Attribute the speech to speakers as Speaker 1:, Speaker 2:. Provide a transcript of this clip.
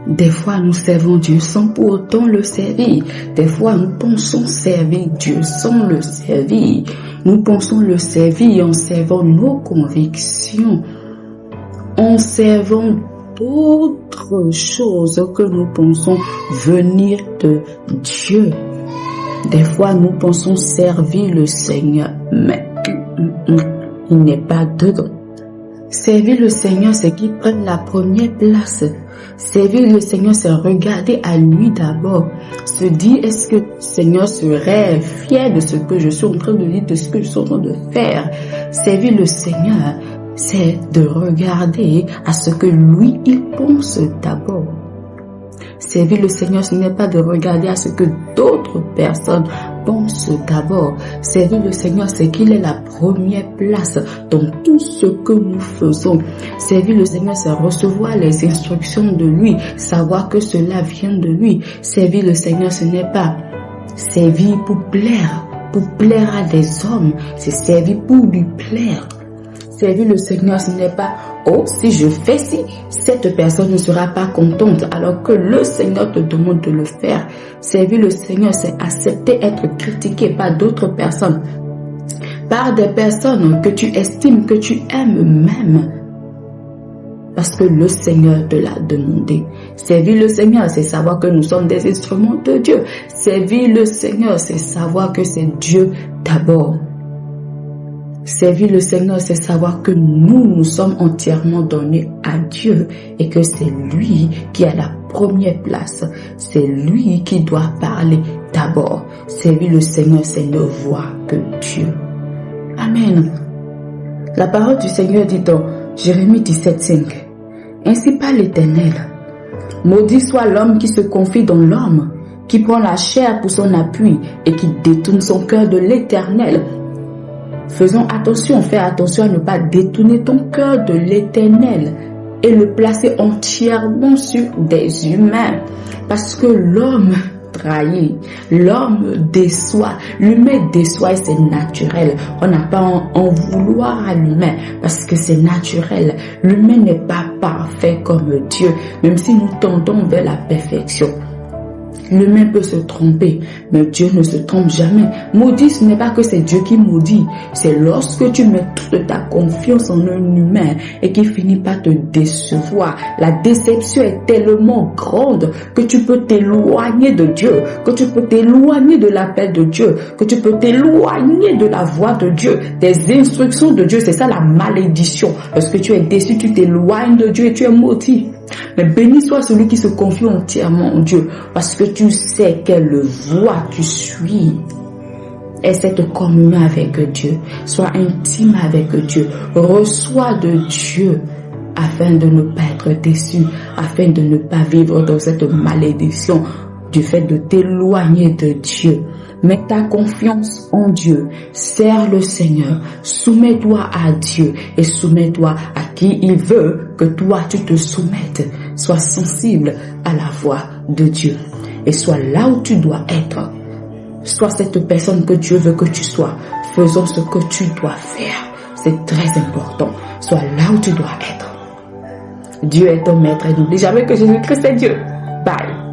Speaker 1: Des fois, nous servons Dieu sans pour autant le servir. Des fois, nous pensons servir Dieu sans le servir. Nous pensons le servir en servant nos convictions, en servant d'autres choses que nous pensons venir de Dieu. Des fois, nous pensons servir le Seigneur, mais il n'est pas dedans. Servir le Seigneur, c'est qu'il prenne la première place. Servir le Seigneur, c'est regarder à lui d'abord. Se dire, est-ce que le Seigneur serait fier de ce que je suis en train de dire, de ce que je suis en train de faire? Servir le Seigneur, c'est de regarder à ce que lui, il pense d'abord. Servir le Seigneur, ce n'est pas de regarder à ce que d'autres personnes pensent d'abord. Servir le Seigneur, c'est qu'il est la première place dans tout ce que nous faisons. Servir le Seigneur, c'est recevoir les instructions de lui, savoir que cela vient de lui. Servir le Seigneur, ce n'est pas servir pour plaire à des hommes, c'est servir pour lui plaire. Servir le Seigneur, ce n'est pas « Oh, si je fais ci, cette personne ne sera pas contente » alors que le Seigneur te demande de le faire. Servir le Seigneur, c'est accepter être critiqué par d'autres personnes, par des personnes que tu estimes, que tu aimes même, parce que le Seigneur te l'a demandé. Servir le Seigneur, c'est savoir que nous sommes des instruments de Dieu. Servir le Seigneur, c'est savoir que c'est Dieu d'abord. Servir le Seigneur, c'est savoir que nous sommes entièrement donnés à Dieu et que c'est lui qui a la première place. C'est lui qui doit parler d'abord. Servir le Seigneur, c'est ne voir que Dieu. Amen. La parole du Seigneur dit dans Jérémie 17:5. Ainsi parle l'Éternel. Maudit soit l'homme qui se confie dans l'homme, qui prend la chair pour son appui et qui détourne son cœur de l'Éternel. Faisons attention, fais attention à ne pas détourner ton cœur de l'Éternel et le placer entièrement sur des humains. Parce que l'homme trahit, l'homme déçoit, l'humain déçoit et c'est naturel. On n'a pas à en vouloir à l'humain parce que c'est naturel. L'humain n'est pas parfait comme Dieu, même si nous tendons vers la perfection. L'humain peut se tromper, mais Dieu ne se trompe jamais. Maudit, ce n'est pas que c'est Dieu qui maudit. C'est lorsque tu mets toute ta confiance en un humain et qu'il finit par te décevoir. La déception est tellement grande que tu peux t'éloigner de Dieu, que tu peux t'éloigner de l'appel de Dieu, que tu peux t'éloigner de la voix de Dieu, des instructions de Dieu. C'est ça la malédiction. Lorsque tu es déçu, tu t'éloignes de Dieu et tu es maudit. Mais béni soit celui qui se confie entièrement en Dieu, parce que tu sais quelle voie tu suis. Essaie de communier avec Dieu, sois intime avec Dieu, reçois de Dieu afin de ne pas être déçu, afin de ne pas vivre dans cette malédiction du fait de t'éloigner de Dieu. Mets ta confiance en Dieu, sers le Seigneur, soumets-toi à Dieu et soumets-toi à qui il veut que toi tu te soumettes. Sois sensible à la voix de Dieu et sois là où tu dois être. Sois cette personne que Dieu veut que tu sois. Faisons ce que tu dois faire. C'est très important. Sois là où tu dois être. Dieu est ton maître et n'oublie jamais que Jésus-Christ est Dieu. Bye.